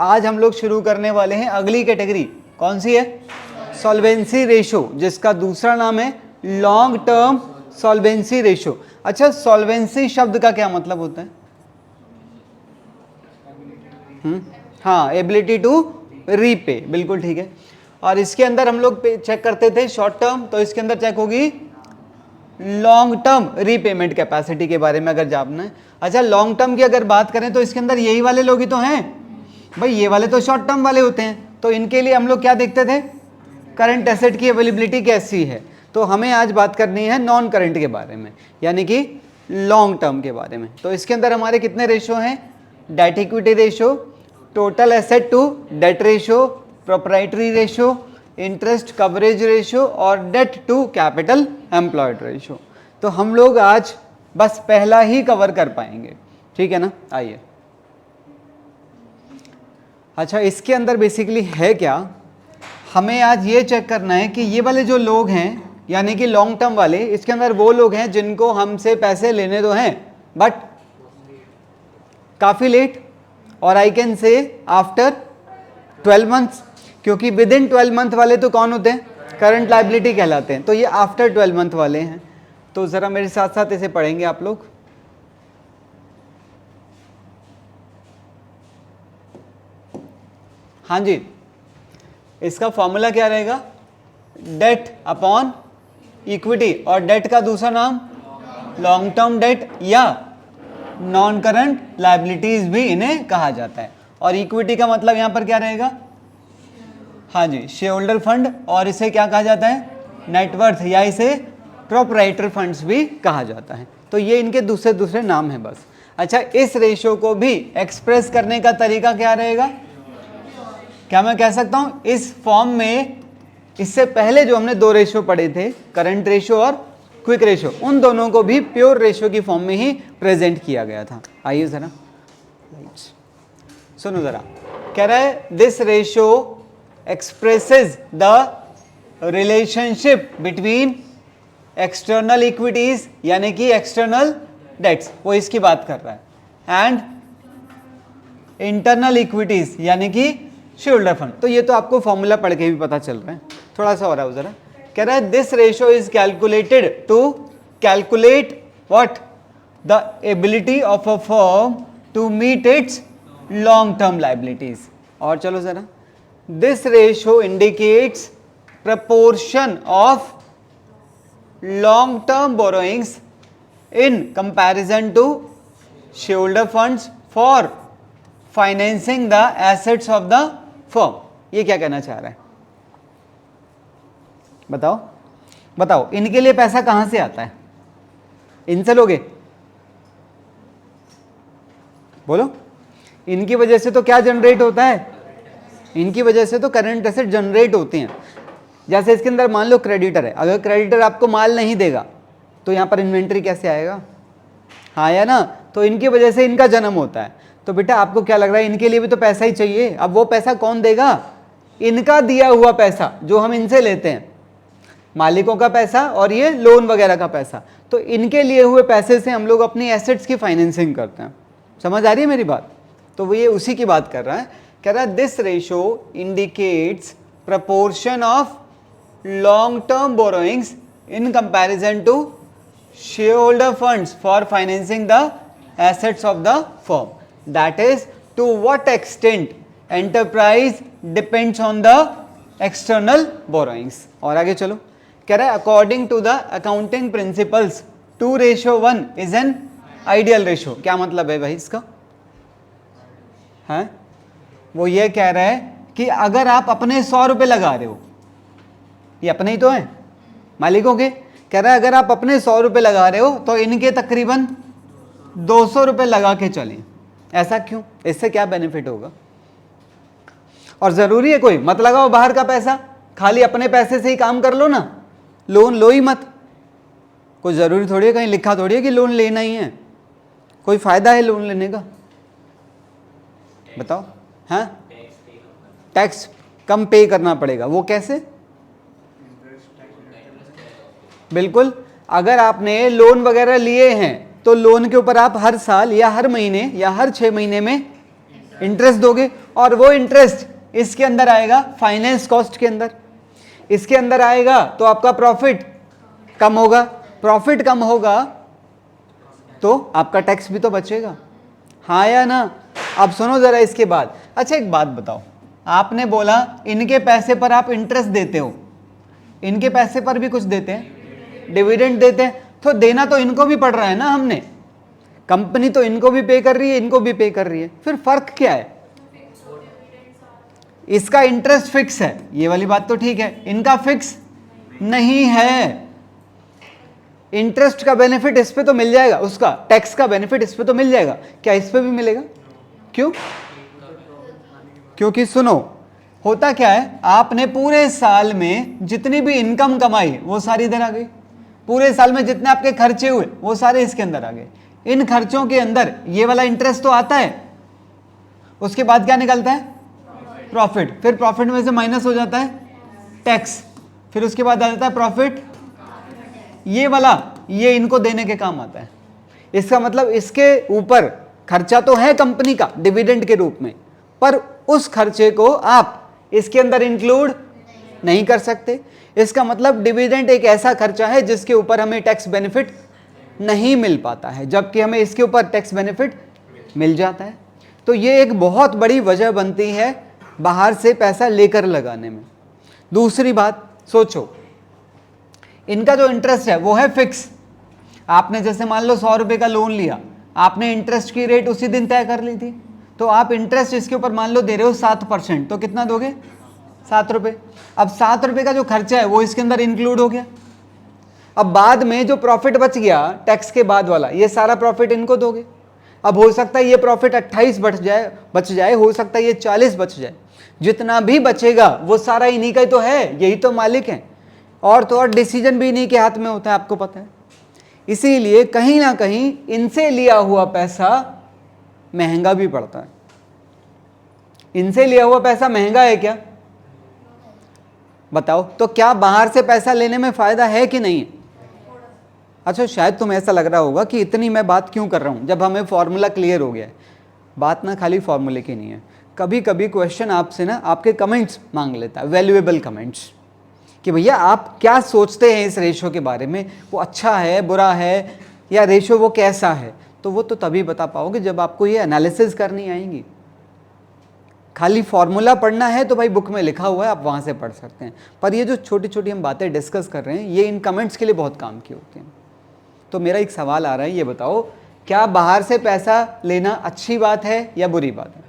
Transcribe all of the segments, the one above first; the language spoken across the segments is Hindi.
आज हम लोग शुरू करने वाले हैं अगली कैटेगरी, कौन सी है? सॉल्वेंसी रेशो, जिसका दूसरा नाम है लॉन्ग टर्म सॉल्वेंसी रेशो। अच्छा, सॉल्वेंसी शब्द का क्या मतलब होता है? हाँ, एबिलिटी टू रीपे, बिल्कुल ठीक है। और इसके अंदर हम लोग चेक करते थे शॉर्ट टर्म, तो इसके अंदर चेक होगी लॉन्ग टर्म रीपेमेंट कैपेसिटी के बारे में अगर जानना है। अच्छा, लॉन्ग टर्म की अगर बात करें तो इसके अंदर यही वाले लोग ही तो हैं भाई, ये वाले तो शॉर्ट टर्म वाले होते हैं। तो इनके लिए हम लोग क्या देखते थे? करंट एसेट की अवेलेबिलिटी कैसी है। तो हमें आज बात करनी है नॉन करंट के बारे में, यानी कि लॉन्ग टर्म के बारे में। तो इसके अंदर हमारे कितने रेशो हैं? Debt equity ratio, total asset to debt ratio, proprietary ratio, interest coverage ratio और debt to capital employed ratio. तो हम लोग आज बस पहला ही कवर कर पाएंगे, ठीक है ना? आइए। अच्छा, इसके अंदर बेसिकली है क्या, हमें आज ये चेक करना है कि ये वाले जो लोग हैं यानी कि लॉन्ग टर्म वाले, इसके अंदर वो लोग हैं जिनको हमसे पैसे लेने तो हैं बट काफ़ी लेट, और I can say after 12 months, क्योंकि विद इन 12 मंथ वाले तो कौन होते हैं? करंट लाइबिलिटी कहलाते हैं। तो ये आफ्टर 12 मंथ वाले हैं। तो ज़रा मेरे साथ साथ इसे पढ़ेंगे आप लोग। हाँ जी, इसका फॉर्मूला क्या रहेगा? डेट अपॉन इक्विटी, और डेट का दूसरा नाम लॉन्ग टर्म डेट या नॉन करंट लाइबिलिटीज भी इन्हें कहा जाता है। और इक्विटी का मतलब यहां पर क्या रहेगा? हाँ जी, शेयर होल्डर फंड, और इसे क्या कहा जाता है? नेटवर्थ, या इसे प्रोप्राइटर फंड्स भी कहा जाता है। तो ये इनके दूसरे दूसरे नाम हैं बस। अच्छा, इस रेशो को भी एक्सप्रेस करने का तरीका क्या रहेगा? क्या मैं कह सकता हूं इस फॉर्म में, इससे पहले जो हमने दो रेशो पढ़े थे, करंट रेशो और क्विक रेशो, उन दोनों को भी प्योर रेशो की फॉर्म में ही प्रेजेंट किया गया था। आइए जरा सुनो जरा, कह रहा है this ratio expresses the relationship between external equities यानी कि एक्सटर्नल डेट्स, वो इसकी बात कर रहा है, एंड इंटरनल इक्विटीज यानी कि शेयर होल्डर फंड। तो ये तो आपको फॉर्मूला पढ़ के भी पता चल रहा है, थोड़ा सा हो रहा है जरा। कह रहा है this ratio is calculated to calculate what? The ability of a firm to meet its long term liabilities. और चलो जरा, this ratio indicates proportion of long term borrowings in comparison to share holder funds for financing the assets of the firm. ये क्या कहना चाह रहा है? बताओ बताओ, इनके लिए पैसा कहां से आता है? इनसे लोगे? बोलो, इनकी वजह से तो क्या जनरेट होता है? इनकी वजह से तो करंट एसेट जनरेट होते हैं। जैसे इसके अंदर मान लो क्रेडिटर है, अगर क्रेडिटर आपको माल नहीं देगा तो यहां पर इन्वेंट्री कैसे आएगा? हाँ या ना? तो इनकी वजह से इनका जन्म होता है। तो बेटा आपको क्या लग रहा है, इनके लिए भी तो पैसा ही चाहिए। अब वो पैसा कौन देगा? इनका दिया हुआ पैसा जो हम इनसे लेते हैं, मालिकों का पैसा और ये लोन वगैरह का पैसा। तो इनके लिए हुए पैसे से हम लोग अपनी एसेट्स की फाइनेंसिंग करते हैं। समझ आ रही है मेरी बात? तो वो ये उसी की बात कर रहा है। कह रहा है this ratio indicates proportion of long term borrowings in comparison to share holder funds for financing the assets of the firm, that is to what extent enterprise depends on the external borrowings. और आगे चलो, कह रहा है according to the accounting principles 2:1 is an ideal ratio. क्या मतलब है भाई इसका? है वो ये कह रहा है कि अगर आप अपने 100 रुपए लगा रहे हो, ये अपने ही तो है मालिकों के, कह रहा है अगर आप अपने 100 रुपए लगा रहे हो तो इनके तकरीबन 200 रुपए लगा के चलें। ऐसा क्यों? इससे क्या बेनिफिट होगा? और जरूरी है कोई मत लगाओ बाहर का पैसा, खाली अपने पैसे से ही काम कर लो ना, लोन लो ही मत। कोई जरूरी थोड़ी है, कहीं लिखा थोड़ी है कि लोन लेना ही है। कोई फायदा है लोन लेने का? बताओ। हाँ, टैक्स कम पे करना पड़ेगा। वो कैसे? बिल्कुल, अगर आपने लोन वगैरह लिए हैं तो लोन के ऊपर आप हर साल या हर महीने या हर 6 महीने में इंटरेस्ट दोगे। और वो इंटरेस्ट इसके अंदर आएगा फाइनेंस कॉस्ट के अंदर, इसके अंदर आएगा तो आपका प्रॉफिट कम होगा, प्रॉफिट कम होगा तो आपका टैक्स भी तो बचेगा, हाँ या ना। अब सुनो जरा इसके बाद, अच्छा एक बात बताओ, आपने बोला इनके पैसे पर आप इंटरेस्ट देते हो, इनके पैसे पर भी कुछ देते हैं, डिविडेंड देते हैं, तो देना तो इनको भी पड़ रहा है ना, हमने कंपनी तो इनको भी पे कर रही है, इनको भी पे कर रही है, फिर फर्क क्या है? इसका इंटरेस्ट फिक्स है, ये वाली बात तो ठीक है, इनका फिक्स नहीं है। इंटरेस्ट का बेनिफिट इस पे तो मिल जाएगा, उसका टैक्स का बेनिफिट इस पे तो मिल जाएगा, क्या इस पे भी मिलेगा? क्यों? क्योंकि सुनो, होता क्या है, आपने पूरे साल में जितनी भी इनकम कमाई वो सारी इधर आ गई, पूरे साल में जितने आपके खर्चे हुए वो सारे इसके अंदर आ गए। इन खर्चों के अंदर ये वाला इंटरेस्ट तो आता है, उसके बाद क्या निकलता है? प्रॉफिट, फिर प्रॉफिट में से माइनस हो जाता है टैक्स, फिर उसके बाद आ जाता है प्रॉफिट, ये वाला ये इनको देने के काम आता है। इसका मतलब इसके ऊपर खर्चा तो है कंपनी का डिविडेंड के रूप में, पर उस खर्चे को आप इसके अंदर इंक्लूड नहीं कर सकते। इसका मतलब डिविडेंड एक ऐसा खर्चा है जिसके ऊपर हमें टैक्स बेनिफिट नहीं मिल पाता है, जबकि हमें इसके ऊपर टैक्स बेनिफिट मिल जाता है। तो ये एक बहुत बड़ी वजह बनती है बाहर से पैसा लेकर लगाने में। दूसरी बात सोचो, इनका जो इंटरेस्ट है वो है फिक्स। आपने जैसे मान लो 100 रुपये का लोन लिया, आपने इंटरेस्ट की रेट उसी दिन तय कर ली थी, तो आप इंटरेस्ट इसके ऊपर मान लो दे रहे हो 7%, तो कितना दोगे? 7 रुपये। अब 7 रुपये का जो खर्चा है वो इसके अंदर इंक्लूड हो गया। अब बाद में जो प्रॉफिट बच गया टैक्स के बाद वाला, ये सारा प्रॉफिट इनको दोगे। अब हो सकता है ये प्रॉफिट 28 बच जाए, हो सकता है ये 40 बच जाए, जितना भी बचेगा वो सारा इन्हीं का ही तो है, यही तो मालिक हैं, और तो और डिसीजन भी इन्हीं के हाथ में होता है, आपको पता है। इसीलिए कहीं ना कहीं इनसे लिया हुआ पैसा महंगा भी पड़ता है। इनसे लिया हुआ पैसा महंगा है क्या? बताओ तो, क्या बाहर से पैसा लेने में फायदा है कि नहीं? अच्छा, शायद तुम्हें ऐसा लग रहा होगा कि इतनी मैं बात क्यों कर रहा हूं जब हमें फॉर्मूला क्लियर हो गया है। बात ना खाली फॉर्मूले की नहीं है, कभी कभी क्वेश्चन आपसे ना आपके कमेंट्स मांग लेता है, वैल्यूएबल कमेंट्स, कि भैया आप क्या सोचते हैं इस रेशो के बारे में, वो अच्छा है, बुरा है, या रेशो वो कैसा है। तो वो तो तभी बता पाओगे जब आपको ये एनालिसिस करनी आएंगी। खाली फॉर्मूला पढ़ना है तो भाई बुक में लिखा हुआ है, आप वहाँ से पढ़ सकते हैं, पर ये जो छोटी छोटी हम बातें डिस्कस कर रहे हैं ये इन कमेंट्स के लिए बहुत काम की होती हैं। तो मेरा एक सवाल आ रहा है, ये बताओ, क्या बाहर से पैसा लेना अच्छी बात है या बुरी बात है?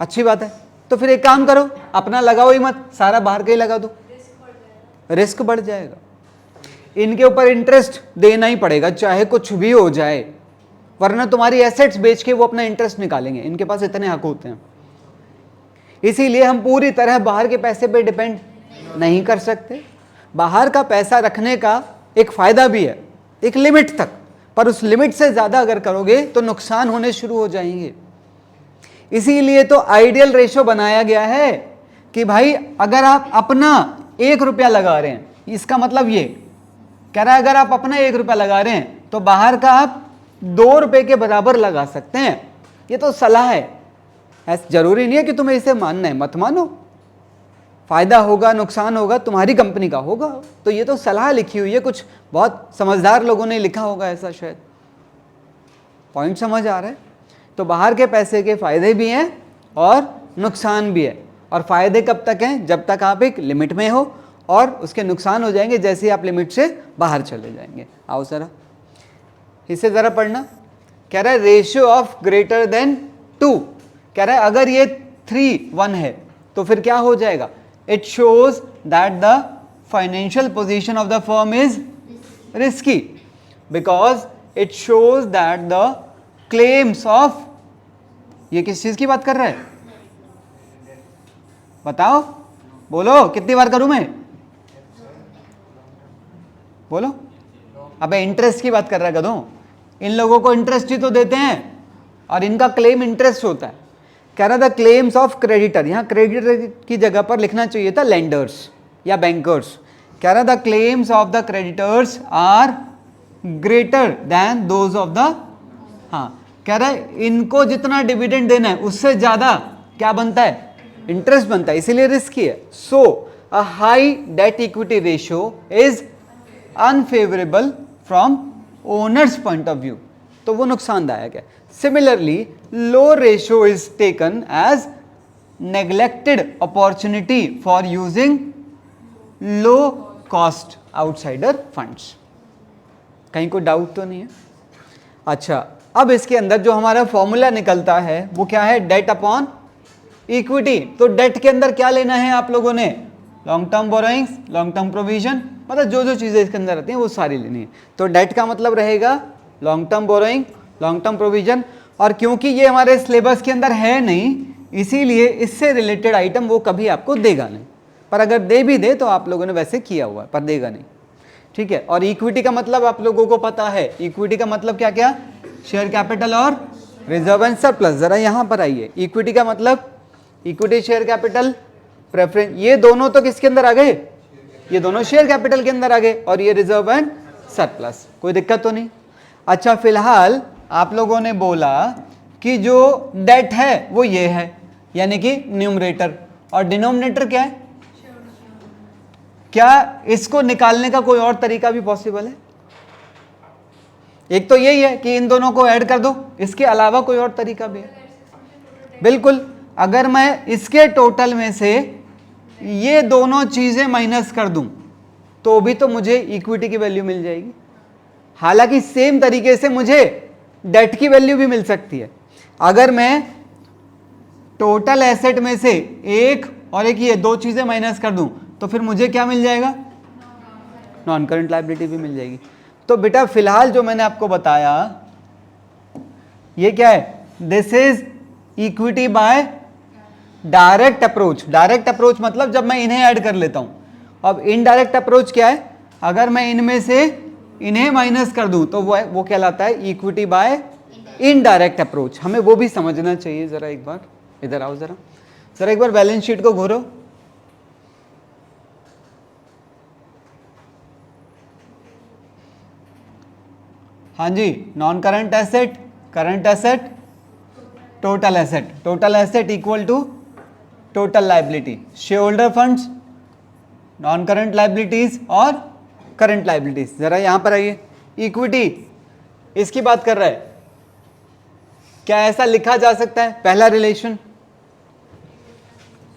अच्छी बात है। तो फिर एक काम करो, अपना लगाओ ही मत, सारा बाहर का ही लगा दो, रिस्क बढ़ जाएगा। इनके ऊपर इंटरेस्ट देना ही पड़ेगा चाहे कुछ भी हो जाए, वरना तुम्हारी एसेट्स बेच के वो अपना इंटरेस्ट निकालेंगे, इनके पास इतने हक होते हैं। इसीलिए हम पूरी तरह बाहर के पैसे पे डिपेंड नहीं कर सकते। बाहर का पैसा रखने का एक फायदा भी है एक लिमिट तक, पर उस लिमिट से ज्यादा अगर करोगे तो नुकसान होने शुरू हो जाएंगे। इसीलिए तो आइडियल रेशो बनाया गया है कि भाई अगर आप अपना 1 रुपया लगा रहे हैं, इसका मतलब ये कह रहा है अगर आप अपना 1 रुपया लगा रहे हैं तो बाहर का आप 2 रुपए के बराबर लगा सकते हैं। ये तो सलाह है, ऐसा जरूरी नहीं है कि तुम्हें इसे मानना है, मत मानो, फायदा होगा नुकसान होगा तुम्हारी कंपनी का होगा। तो ये तो सलाह लिखी हुई है, कुछ बहुत समझदार लोगों ने लिखा होगा ऐसा, शायद पॉइंट समझ आ रहा है। तो बाहर के पैसे के फायदे भी हैं और नुकसान भी है, और फायदे कब तक हैं? जब तक आप एक लिमिट में हो, और उसके नुकसान हो जाएंगे जैसे ही आप लिमिट से बाहर चले जाएंगे। आओ जरा इसे जरा पढ़ना। कह रहा है रेशियो ऑफ ग्रेटर देन 2, कह रहा है अगर ये 3:1 है तो फिर क्या हो जाएगा? It shows that the financial position of the firm is risky because it shows that the claims of, ये किस चीज की बात कर रहा है? बताओ, बोलो, कितनी बार करूं मैं? बोलो। अबे इंटरेस्ट की बात कर रहा है गधों, इन लोगों को इंटरेस्ट ही तो देते हैं और इनका क्लेम इंटरेस्ट होता है। कह रहा था क्लेम्स ऑफ क्रेडिटर, यहां क्रेडिटर की जगह पर लिखना चाहिए था लेंडर्स या बैंकर्स। कह रहा था claims of the creditors are greater than those of the, हाँ, कह रहा है इनको जितना डिविडेंड देना है उससे ज्यादा क्या बनता है, इंटरेस्ट बनता है, इसीलिए रिस्की है. So a high debt equity ratio is unfavourable from owners point of view, तो वो नुकसानदायक है. Similarly low ratio is taken as neglected opportunity for using low cost outsider funds. कहीं कोई डाउट तो नहीं है? अच्छा, अब इसके अंदर जो हमारा फॉर्मूला निकलता है वो क्या है, डेट अपॉन इक्विटी. तो डेट के अंदर क्या लेना है आप लोगों ने, long term borrowings, long term provision, मतलब जो जो चीजें इसके अंदर आती हैं वो सारी लेनी है. तो डेट का मतलब रहेगा long term borrowing, long term provision. और क्योंकि ये हमारे सिलेबस के अंदर है नहीं, इसीलिए इससे रिलेटेड आइटम वो कभी आपको देगा नहीं, पर अगर दे भी दे तो आप लोगों ने वैसे किया हुआ है, पर देगा नहीं. ठीक है. और इक्विटी का मतलब आप लोगों को पता है, इक्विटी का मतलब क्या क्या, शेयर कैपिटल और रिजर्व एंड सरप्लस. जरा यहां पर आइए, इक्विटी का मतलब इक्विटी, शेयर कैपिटल, प्रेफरेंस, ये दोनों तो किसके अंदर आ गए, ये दोनों शेयर कैपिटल के अंदर आ गए, और ये रिजर्व एंड सरप्लस. कोई दिक्कत तो नहीं? अच्छा, फिलहाल आप लोगों ने बोला कि जो डेट है वो ये है, यानी कि न्यूमरेटर, और डिनोमिनेटर क्या है, क्या इसको निकालने का कोई और तरीका भी पॉसिबल है? एक तो यही है कि इन दोनों को ऐड कर दो, इसके अलावा कोई और तरीका भी है? बिल्कुल. अगर मैं इसके टोटल में से ये दोनों चीजें माइनस कर दूं तो भी तो मुझे इक्विटी की वैल्यू मिल जाएगी. हालांकि सेम तरीके से मुझे डेट की वैल्यू भी मिल सकती है. अगर मैं टोटल एसेट में से एक और एक ये दो चीजें माइनस कर दूं तो फिर मुझे क्या मिल जाएगा, नॉन करंट लायबिलिटी भी मिल जाएगी. तो बेटा फिलहाल जो मैंने आपको बताया ये क्या है, this is equity by direct approach. Direct approach मतलब जब मैं इन्हें ऐड कर लेता हूं. अब इनडायरेक्ट अप्रोच क्या है, अगर मैं इनमें से इन्हें माइनस कर दूं तो वो कहलाता है इक्विटी बाय इनडायरेक्ट अप्रोच. हमें वो भी समझना चाहिए. जरा एक बार इधर आओ, जरा एक बार बैलेंस शीट को घोरो. हाँ जी, non current asset, current asset, total asset, total asset equal to total liability, share holder funds, non current liabilities और करंट लायबिलिटीज. जरा यहां पर आइए, इक्विटी इसकी बात कर रहा है. क्या ऐसा लिखा जा सकता है, पहला रिलेशन,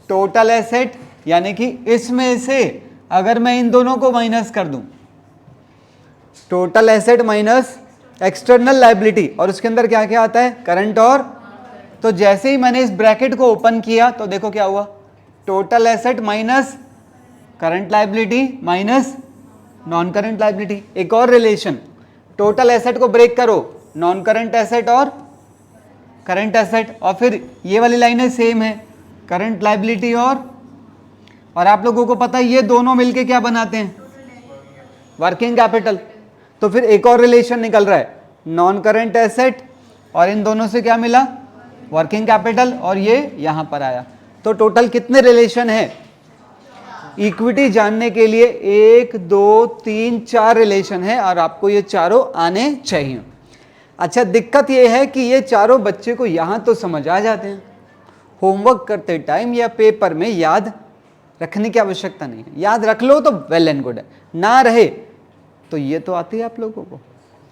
टोटल एसेट यानी कि इसमें से अगर मैं इन दोनों को माइनस कर दूं, total asset minus external liability, और उसके अंदर क्या क्या आता है, करंट और, तो जैसे ही मैंने इस ब्रैकेट को ओपन किया तो देखो क्या हुआ, total asset minus current liability minus non current liability. एक और रिलेशन, टोटल एसेट को ब्रेक करो, नॉन करंट एसेट और करंट एसेट, और फिर ये वाली लाइनें सेम है, करंट लायबिलिटी और आप लोगों को पता है ये दोनों मिलके क्या बनाते हैं, वर्किंग कैपिटल. तो फिर एक और रिलेशन निकल रहा है, नॉन करंट एसेट और इन दोनों से क्या मिला, वर्किंग कैपिटल, और ये यहां पर आया. तो टोटल कितने रिलेशन है, इक्विटी जानने के लिए 1 2 3 4 रिलेशन है, और आपको ये चारों आने चाहिए. अच्छा, दिक्कत ये है कि ये चारों बच्चे को यहां तो समझ आ जाते हैं, होमवर्क करते टाइम या पेपर में याद रखने की आवश्यकता नहीं है. याद रख लो तो वेल एंड गुड है, ना रहे तो ये तो आती है आप लोगों को,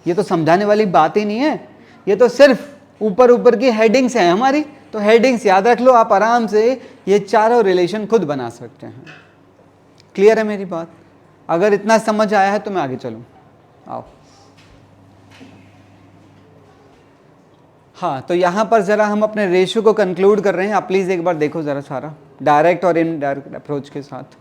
ये तो समझाने वाली बात ही नहीं है, ये तो सिर्फ ऊपर ऊपर की हेडिंग्स हैं हमारी. तो हेडिंग्स याद रख लो, आप आराम से ये चारों रिलेशन खुद बना सकते हैं. क्लियर है मेरी बात? अगर इतना समझ आया है तो मैं आगे चलूं. आओ. हाँ, तो यहाँ पर ज़रा हम अपने रेशियो को कंक्लूड कर रहे हैं. आप प्लीज़ एक बार देखो ज़रा सारा, डायरेक्ट और इनडायरेक्ट अप्रोच के साथ.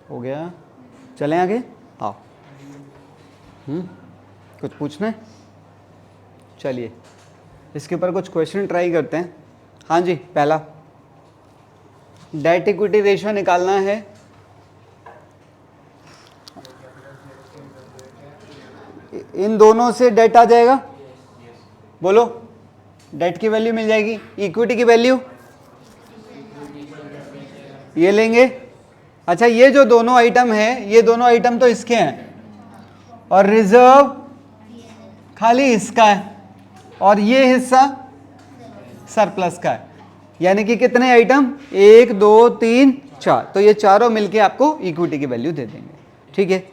हो गया, चलें आगे, आओ। कुछ पूछना है? चलिए इसके ऊपर कुछ क्वेश्चन ट्राई करते हैं। हाँ जी, पहला डेट इक्विटी रेशियो निकालना है। इन दोनों से डेट आ जाएगा, बोलो। डेट की वैल्यू मिल जाएगी, इक्विटी की वैल्यू ये लेंगे। अच्छा, ये जो दोनों आइटम है, ये दोनों आइटम तो इसके हैं, और रिजर्व खाली इसका है, और ये हिस्सा सरप्लस का है। यानी कि कितने आइटम, 1 2 3 4, तो ये चारों मिलके आपको इक्विटी की वैल्यू दे देंगे। ठीक है,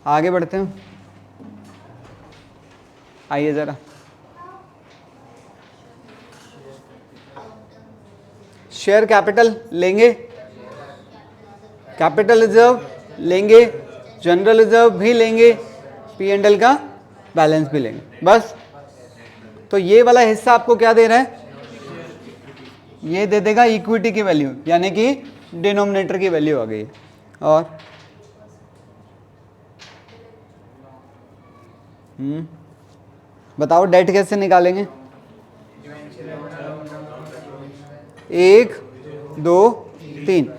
आगे बढ़ते हैं। आइए जरा, शेयर कैपिटल लेंगे, कैपिटल रिजर्व लेंगे, जनरल रिजर्व भी लेंगे, P&L का बैलेंस भी लेंगे, बस। तो ये वाला हिस्सा आपको क्या दे रहा है, ये दे देगा इक्विटी की वैल्यू, यानी कि डिनोमिनेटर की वैल्यू आ गई। और बताओ डेट कैसे निकालेंगे, 1 2 3,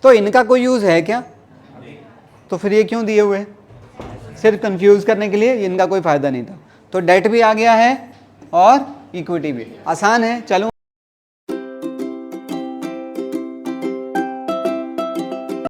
तो इनका कोई यूज है क्या? तो फिर ये क्यों दिए हुए, सिर्फ कंफ्यूज करने के लिए, इनका कोई फायदा नहीं था। तो डेट भी आ गया है और इक्विटी भी, आसान है। चलो